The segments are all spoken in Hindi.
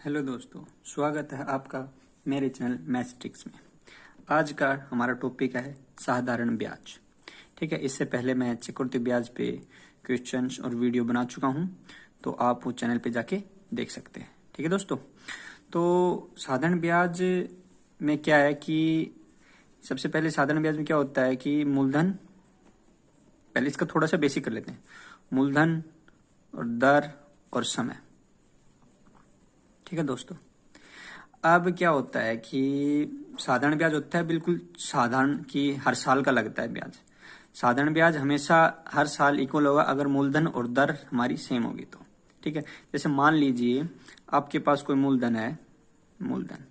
हेलो दोस्तों, स्वागत है आपका मेरे चैनल मैथ्स में। आज का हमारा टॉपिक है साधारण ब्याज। ठीक है, इससे पहले मैं चक्रवृद्धि ब्याज पे क्वेश्चंस और वीडियो बना चुका हूं, तो आप वो चैनल पे जाके देख सकते हैं। ठीक है दोस्तों, तो साधारण ब्याज में क्या है कि सबसे पहले साधारण ब्याज में क्या होता है कि मूलधन, पहले इसका थोड़ा सा बेसिक कर लेते हैं। मूलधन और दर और समय। ठीक है दोस्तों, अब क्या होता है कि साधारण ब्याज होता है बिल्कुल साधारण कि हर साल का लगता है ब्याज। साधारण ब्याज हमेशा हर साल इक्वल होगा अगर मूलधन और दर हमारी सेम होगी तो। ठीक है, जैसे मान लीजिए आपके पास कोई मूलधन है, मूलधन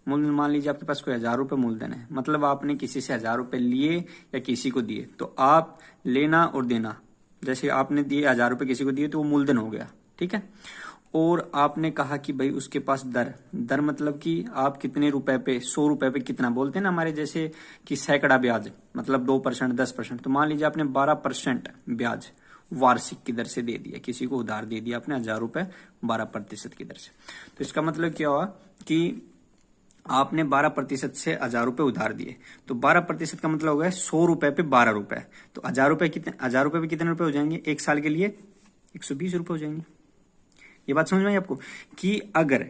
मान लीजिए आपके पास कोई 1,000 रुपये मूलधन है, मतलब आपने किसी से 1,000 रुपये लिए या किसी को दिए, तो आप लेना और देना, जैसे आपने दिए 1,000 रुपये किसी को दिए तो वो मूलधन हो गया। ठीक है, और आपने कहा कि भाई उसके पास दर मतलब कि आप कितने रुपए पे, 100 रुपए पे कितना बोलते हैं ना हमारे, जैसे कि सैकड़ा ब्याज मतलब 2%, 10%। तो मान लीजिए आपने 12% ब्याज वार्षिक की दर से दे दिया, किसी को उधार दे दिया आपने 1,000 रुपए 12% की दर से। तो इसका मतलब क्या हुआ कि आपने 12% से 1,000 रुपए उधार दिए, तो 12% का मतलब हो गया 100 रुपए पे 12 रुपए। तो 1,000 रुपए पे कितने रुपए हो जाएंगे एक साल के लिए? 120 रुपए हो जाएंगे। ये बात समझ में आई आपको कि अगर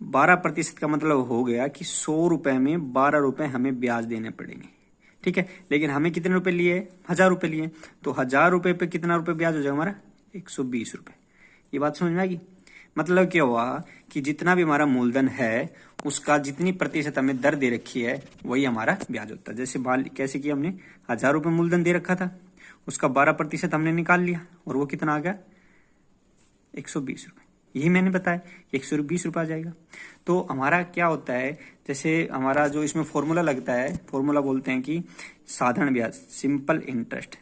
12% का मतलब हो गया कि 100 रुपए में 12 रुपए हमें ब्याज देने पड़ेंगे। ठीक है, लेकिन हमें कितने रुपए लिए? 1,000 रुपए लिए, तो 1,000 रुपए पे कितना रुपए ब्याज हो जाएगा हमारा? 120 रुपए। ये बात समझ में आएगी? मतलब क्या हुआ कि जितना भी हमारा मूलधन है उसका जितनी प्रतिशत हमें दर दे रखी है वही हमारा ब्याज होता है। जैसे कैसे कि हमने 1,000 रुपए मूलधन दे रखा था, उसका 12% हमने निकाल लिया और वो कितना आ गया? 120 रुपए। यही मैंने बताया, 120 रुपए आ जाएगा। तो हमारा क्या होता है, जैसे हमारा जो इसमें फॉर्मूला लगता है, फॉर्मूला बोलते हैं कि साधारण ब्याज, सिंपल इंटरेस्ट,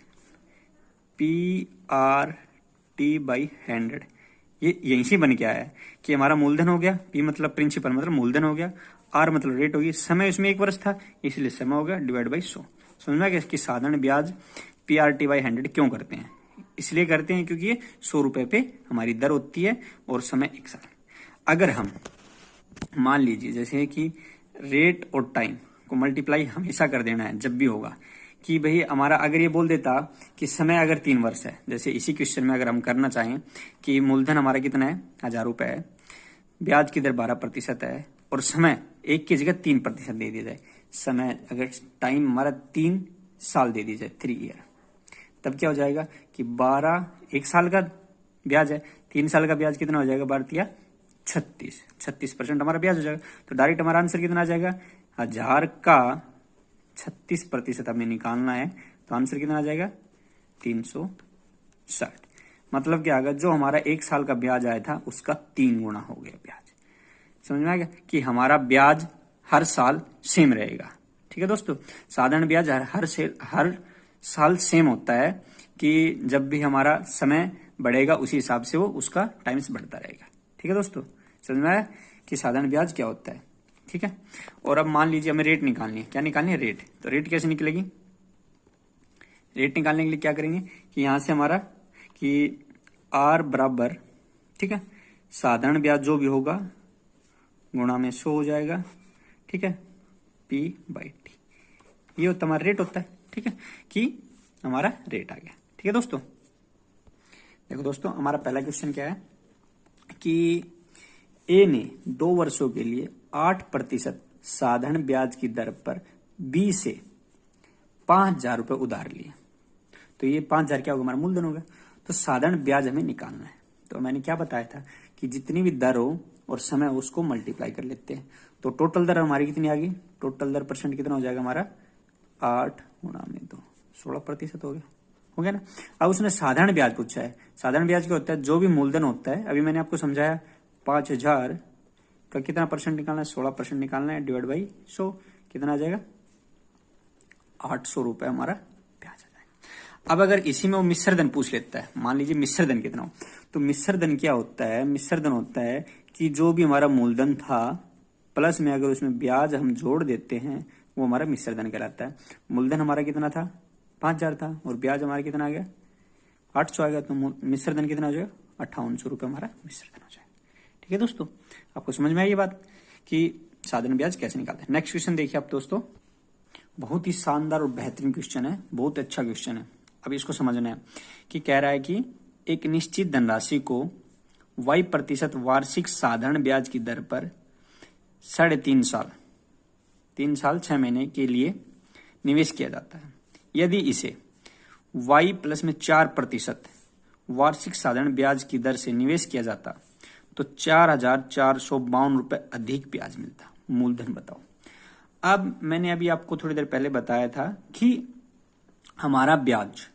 PRT/100। ये यहीं से बन के आया है कि हमारा मूलधन हो गया, P मतलब प्रिंसिपल मतलब मूलधन हो गया, R मतलब रेट होगी, समय इसमें 1 वर्ष था इसलिए समय हो गया /100। समझ में आ गया कि साधारण ब्याज PRT/100 क्यों करते हैं? इसलिए करते हैं क्योंकि ये 100 रुपए पे हमारी दर होती है और समय 1 साल। अगर हम मान लीजिए जैसे कि रेट और टाइम को मल्टीप्लाई हमेशा कर देना है जब भी होगा, कि भाई हमारा अगर ये बोल देता कि समय अगर 3 वर्ष है, जैसे इसी क्वेश्चन में अगर हम करना चाहें कि मूलधन हमारा कितना है? 1,000 रुपए है, ब्याज की दर 12% है और समय 1 की जगह 3% दे दिया जाए, समय अगर टाइम हमारा 3 साल दे दी जाए, 3 ईयर, तब क्या हो जाएगा कि 1 साल का ब्याज है, 3 साल का ब्याज कितना हो जाएगा? 36% हमारा ब्याज हो जाएगा। तो डायरेक्ट हमारा आंसर कितना आ जाएगा? 1,000 का 36% हमें निकालना है, तो आंसर कितना आ जाएगा? 360। मतलब क्या आएगा, जो हमारा 1 साल का ब्याज आया था उसका 3 गुना हो गया ब्याज। समझ में आ गया कि हमारा ब्याज हर साल सेम रहेगा। ठीक है दोस्तों, साधारण ब्याज हर साल सेम होता है कि जब भी हमारा समय बढ़ेगा उसी हिसाब से वो उसका टाइम्स बढ़ता रहेगा। ठीक है दोस्तों, समझ में आया कि साधारण ब्याज क्या होता है? ठीक है, और अब मान लीजिए हमें रेट निकालनी है। क्या निकालनी है? रेट। तो रेट कैसे निकलेगी? रेट निकालने के लिए क्या करेंगे कि यहां से हमारा कि R बराबर, ठीक है, साधारण ब्याज जो भी होगा गुणा में 100 हो जाएगा। ठीक है, P/T, ये होता हमारा रेट होता है। ठीक है, कि हमारा रेट आ गया। ठीक है दोस्तों, देखो दोस्तों हमारा पहला क्वेश्चन क्या है कि ए ने 2 वर्षों के लिए 8% साधारण ब्याज की दर पर बी से 5,000 रुपए उधार लिए। तो ये 5,000 क्या होगा? हमारा मूलधन होगा। तो साधारण ब्याज हमें निकालना है। तो मैंने क्या बताया था कि जितनी भी दर हो और समय हो उसको मल्टीप्लाई कर लेते हैं। तो टोटल दर हमारी कितनी आ गई? टोटल दर परसेंट कितना हो जाएगा हमारा? 8 गुणा में 2, 16% हो गया ना। अब उसने साधारण ब्याज पूछा है। साधारण ब्याज क्या होता है? जो भी मूलधन होता है, अभी मैंने आपको समझाया 5,000 का कितना परसेंट निकालना है? 16% निकालना है, /100 कितना आ जाएगा? 800 रुपए हमारा ब्याज आ जाएगा। अब अगर इसी में वो मिश्र धन पूछ लेता है, मान लीजिए मिश्र धन कितना हो, तो मिश्र धन क्या होता है? मिश्र धन होता है कि जो भी हमारा मूलधन था प्लस में अगर उसमें ब्याज हम जोड़ देते हैं वो हमारा मिश्र धन कहलाता है। मूलधन हमारा कितना था? 5,000 था और ब्याज हमारा कितना आ गया? 800 आ गया। तो मिश्र धन कितना हो जाएगा? 5,800 रुपए हमारा मिश्र धन हो जाएगा। ठीक है दोस्तों, आपको समझ में आई ये बात कि साधारण ब्याज कैसे निकालते हैं। नेक्स्ट क्वेश्चन देखिए आप दोस्तों, बहुत ही शानदार और बेहतरीन क्वेश्चन है, बहुत अच्छा क्वेश्चन है। अब इसको समझना है कि कह रहा है कि एक निश्चित धनराशि को y% वार्षिक साधारण ब्याज की दर पर 3.5 साल 6 महीने के लिए निवेश किया जाता है। यदि इसे y+4% वार्षिक साधारण ब्याज की दर से निवेश किया जाता तो 4,452 रुपए अधिक ब्याज मिलता। मूलधन बताओ। अब मैंने अभी आपको थोड़ी देर पहले बताया था कि हमारा ब्याज,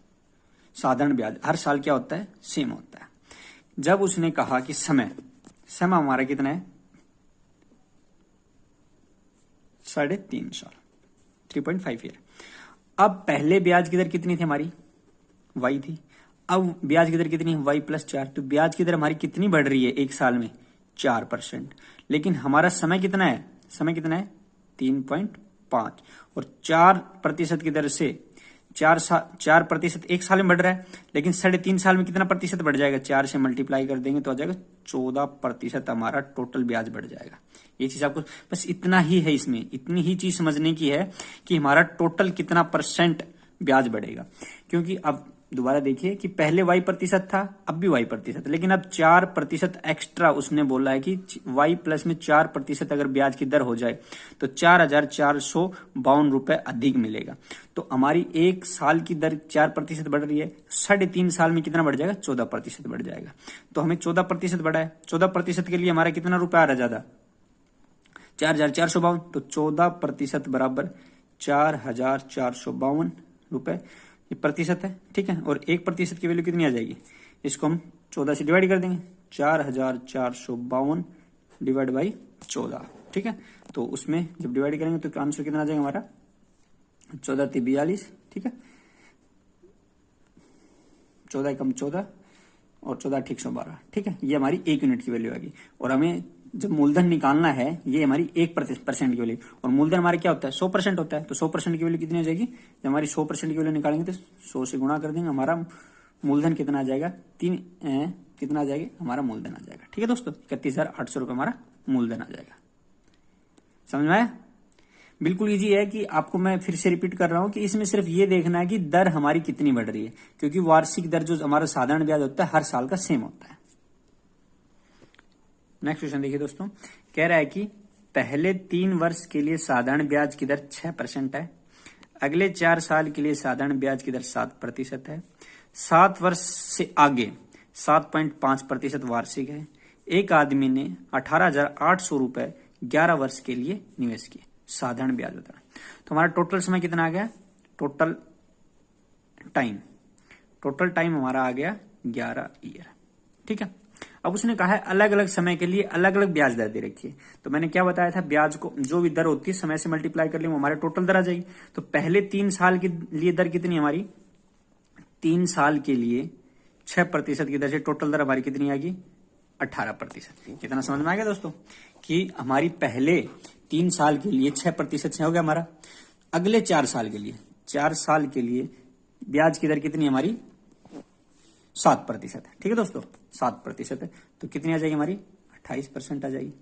साधारण ब्याज हर साल क्या होता है, सेम होता है। जब उसने कहा कि समय हमारा कितना है, 3.5 साल, 3.5 ईयर। अब पहले ब्याज की दर कितनी थी हमारी, y थी। अब ब्याज की दर कितनी है, y+4। तो ब्याज की दर हमारी कितनी बढ़ रही है एक साल में, 4%। लेकिन हमारा समय कितना है, 3.5 और 4% की दर से 4% एक साल में बढ़ रहा है। लेकिन 3.5 साल में कितना प्रतिशत बढ़ जाएगा, 4 से मल्टीप्लाई कर देंगे तो आ जाएगा 14% हमारा टोटल ब्याज बढ़ जाएगा। ये चीज आपको बस इतना ही है, इसमें इतनी ही चीज समझने की है कि हमारा टोटल कितना % ब्याज बढ़ेगा। क्योंकि अब दोबारा देखिए कि पहले y% था, अब भी y%, लेकिन अब 4% एक्स्ट्रा उसने बोला है कि y+4% अगर ब्याज की दर हो जाए तो 4,452 रुपए अधिक मिलेगा। तो हमारी एक साल की दर 4% बढ़ रही है, 3.5 साल में कितना बढ़ जाएगा, 14% बढ़ जाएगा। तो हमें 14% बढ़ा है, 14% के लिए हमारा कितना रुपया आ रहा ज्यादा, 4,452। तो 14% बराबर 4,452 रुपए ये प्रतिशत है, ठीक है। और 1% की वैल्यू कितनी आ जाएगी, इसको हम 14 से डिवाइड कर देंगे, 4,452 डिवाइड बाई 14, ठीक है। तो उसमें जब डिवाइड करेंगे तो आंसर कितना आ जाएगा हमारा, 14×3=42, ठीक है। 14×14 और 14×8=112, ठीक है। ये हमारी 1 यूनिट की वैल्यू आएगी। और हमें जब मूलधन निकालना है, ये हमारी 1% की वैल्यू, और मूलधन हमारा क्या होता है, 100% होता है। तो 100% की वैल्यू कितनी हो जाएगी, जब हमारी 100% की वैल्यू निकालेंगे तो 100 से गुणा कर देंगे, हमारा मूलधन कितना आ जाएगा, कितना आ जाएगा, हमारा मूलधन आ जाएगा, ठीक है दोस्तों। 31,800 रुपये हमारा मूलधन आ जाएगा। समझ में आया, बिल्कुल इजी है। कि आपको मैं फिर से रिपीट कर रहा हूं कि इसमें सिर्फ ये देखना है कि दर हमारी कितनी बढ़ रही है, क्योंकि वार्षिक दर जो हमारा साधारण ब्याज होता है हर साल का सेम होता है। नेक्स्ट क्वेश्चन देखिए दोस्तों, कह रहा है कि पहले 3 वर्ष के लिए साधारण ब्याज की दर 6% है, अगले 4 साल के लिए साधारण ब्याज की दर 7% है, 7 वर्ष से आगे 7.5% वार्षिक है। एक आदमी ने 18,800 रुपए 11 वर्ष के लिए निवेश किए, साधारण ब्याज होता है। तो हमारा टोटल समय कितना आ गया, टोटल टाइम हमारा आ गया 11 ईयर, ठीक है। अब उसने कहा है अलग अलग समय के लिए अलग अलग ब्याज दर दे रखी है। तो मैंने क्या बताया था, ब्याज को जो भी दर होती है समय से मल्टीप्लाई कर ले, वो हमारे टोटल दर आ जाएगी। तो पहले 3 साल के लिए दर कितनी हमारी, 3 साल के लिए 6% की दर से टोटल दर हमारी कितनी आएगी, 18%। कितना समझ में आ गया दोस्तों, कि हमारी पहले 3 साल के लिए 6% से हो गया हमारा। अगले 4 साल के लिए, 4 साल के लिए ब्याज की दर कितनी हमारी, 7% है, ठीक है दोस्तों, 7% है। तो कितनी आ जाएगी हमारी, 28% आ जाएगी।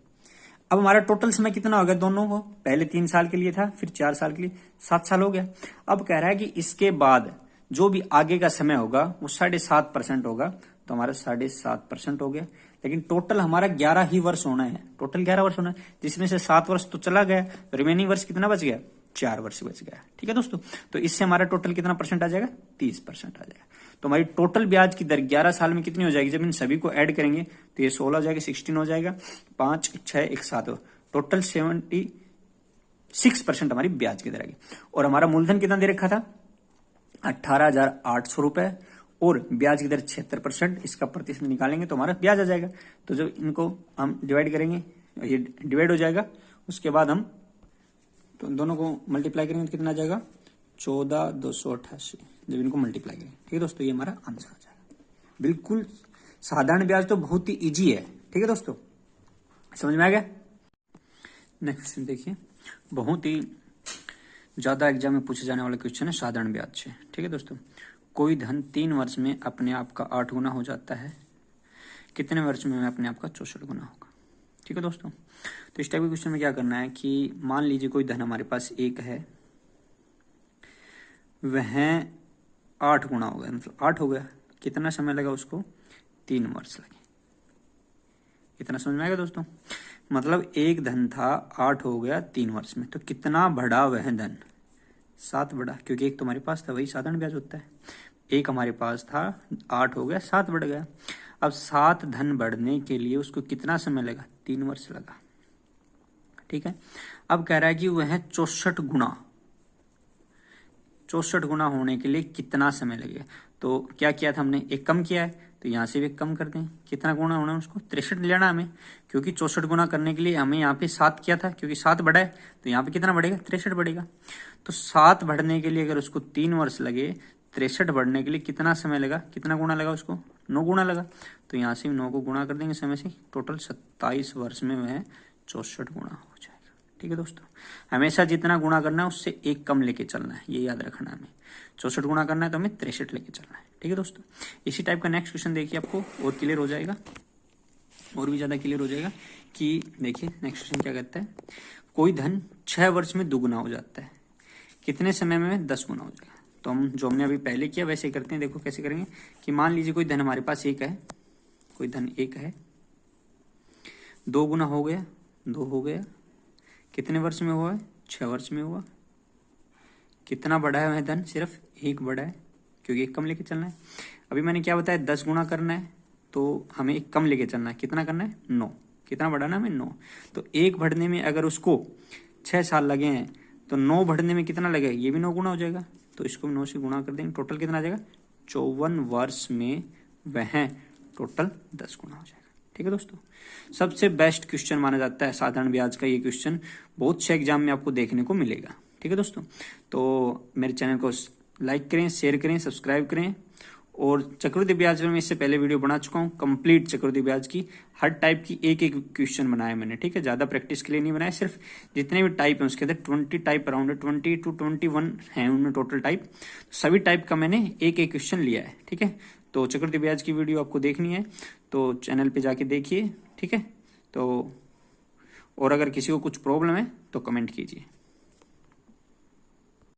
अब हमारा टोटल समय कितना हो गया दोनों को, पहले 3 साल के लिए था, फिर 4 साल के लिए 7 साल हो गया। अब कह रहा है कि इसके बाद जो भी आगे का समय होगा वो 7.5% होगा। तो हमारा 7.5% हो गया। लेकिन टोटल हमारा 11 ही वर्ष होना है, टोटल 11 वर्ष होना है, जिसमें से 7 वर्ष तो चला गया, तो रिमेनिंग वर्ष कितना बच गया, 4 वर्ष बच गया, ठीक है दोस्तों। तो इससे हमारा टोटल कितना % आ जाएगा, 30% आ जाएगा। तो हमारी टोटल ब्याज की दर 11 साल में कितनी हो जाएगी, जब इन सभी को ऐड करेंगे तो ये 16 हो जाएगा, 16 हो जाएगा, 5, 6, 1, 7, टोटल 76% हमारी ब्याज की दर आएगी। और हमारा मूलधन कितना दे रखा था, 18,800 रुपए, और ब्याज की दर 76%, इसका प्रतिशत निकालेंगे तो हमारा ब्याज आ जाएगा। तो जब इनको हम डिवाइड करेंगे, ये डिवाइड हो जाएगा, उसके बाद हम तो दोनों को मल्टीप्लाई करेंगे तो कितना आ जाएगा, 14,288। जब इनको मल्टीप्लाई करेंगे, ठीक है दोस्तों, ये हमारा आंसर आ जाएगा। बिल्कुल साधारण ब्याज तो बहुत ही इजी है, ठीक है दोस्तों, समझ में आ गया। नेक्स्ट क्वेश्चन देखिए, बहुत ही ज्यादा एग्जाम में पूछे जाने वाला क्वेश्चन है साधारण ब्याज से, ठीक है दोस्तों। कोई धन 3 वर्ष में अपने आप का 8 गुना हो जाता है, कितने वर्ष में अपने आप का 64 गुना होगा। ठीक है दोस्तों। तो इस टाइप के क्वेश्चन में क्या करना है कि मान लीजिए कोई धन हमारे पास 1 है, वह 8 गुना हो गया, मतलब 8 हो गया, कितना समय लगा उसको? 3 वर्ष लगे। इतना समझ में आएगा दोस्तों? मतलब एक धन था, 8 हो गया 3 वर्ष में, तो कितना बढ़ा वह धन? 7 बढ़ा, क्योंकि एक तुम्हारे पास था, वही साधारण ब्याज होता है। एक हमारे पास था, 8 हो गया, 7 बढ़ गया। अब 7 धन बढ़ने के लिए उसको कितना समय लगा? 3 वर्ष लगा। ठीक है। अब कह रहा है कि वह 64 गुना होने के लिए कितना समय लगेगा? तो क्या किया था हमने? एक कम किया है, तो यहाँ से भी कम कर दें। कितना गुना होना है उसको? 63 लेना हमें, क्योंकि 64 गुना करने के लिए हमें यहाँ पे 7 किया था, क्योंकि 7 बढ़ा है, तो यहाँ पे कितना बढ़ेगा? 63 बढ़ेगा। तो 7 बढ़ने के लिए अगर उसको 3 वर्ष लगे, 63 बढ़ने के लिए कितना समय लगा? कितना गुना लगा उसको? 9 गुना लगा। तो यहाँ से 9 को गुणा कर देंगे समय से, टोटल 27 वर्ष में वह 64 गुना हो जाएगा। ठीक है दोस्तों, हमेशा जितना गुणा करना है उससे एक कम लेके चलना है, ये याद रखना है। हमें 64 गुणा करना है तो हमें 63 लेके चलना है। ठीक है दोस्तों, इसी टाइप का नेक्स्ट क्वेश्चन देखिए, आपको और क्लियर हो जाएगा, और भी ज्यादा क्लियर हो जाएगा। कि देखिए नेक्स्ट क्वेश्चन क्या कहता है, कोई धन 6 वर्ष में दुगुना हो जाता है, कितने समय में 10 गुना हो जाएगा? तो हम जो हमने अभी पहले किया वैसे करते हैं। देखो कैसे करेंगे कि मान लीजिए कोई धन हमारे पास 1 है, कोई धन 1 है, 2 गुना हो गया, 2 हो गया, कितने वर्ष में हुआ है? 6 वर्ष में हुआ। कितना बढ़ा है वह धन? सिर्फ 1 बढ़ा है, क्योंकि एक कम लेके चलना है। अभी मैंने क्या बताया, 10 गुना करना है, तो हमें एक कम लेके चलना है। कितना करना है? 9। कितना बढ़ाना है हमें? 9। तो 1 बढ़ने में अगर उसको 6 साल लगे हैं, तो 9 बढ़ने में कितना लगेगा? ये भी 9 गुना हो जाएगा, तो इसको 9 से गुणा कर देंगे, टोटल कितना आ जाएगा? 54 वर्ष में वह टोटल 10 गुना हो जाएगा। ठीक है दोस्तों, सबसे बेस्ट क्वेश्चन माना जाता है साधारण ब्याज का ये क्वेश्चन, बहुत से एग्जाम में आपको देखने को मिलेगा। ठीक है दोस्तों, तो मेरे चैनल को लाइक करें, शेयर करें, सब्सक्राइब करें। और चक्रवृद्धि ब्याज में इससे पहले वीडियो बना चुका हूँ, कंप्लीट चक्रवृद्धि ब्याज की हर टाइप की एक एक क्वेश्चन बनाया मैंने। ठीक है, ज्यादा प्रैक्टिस के लिए नहीं बनाया, सिर्फ जितने भी टाइप है उसके अंदर 20 टाइप अराउंड 20 to 21 है उनमें टोटल टाइप, सभी टाइप का मैंने एक एक क्वेश्चन लिया है। ठीक है, तो चक्रवृद्धि ब्याज की वीडियो आपको देखनी है तो चैनल पे जाके देखिए। ठीक है, तो और अगर किसी को कुछ प्रॉब्लम है तो कमेंट कीजिए।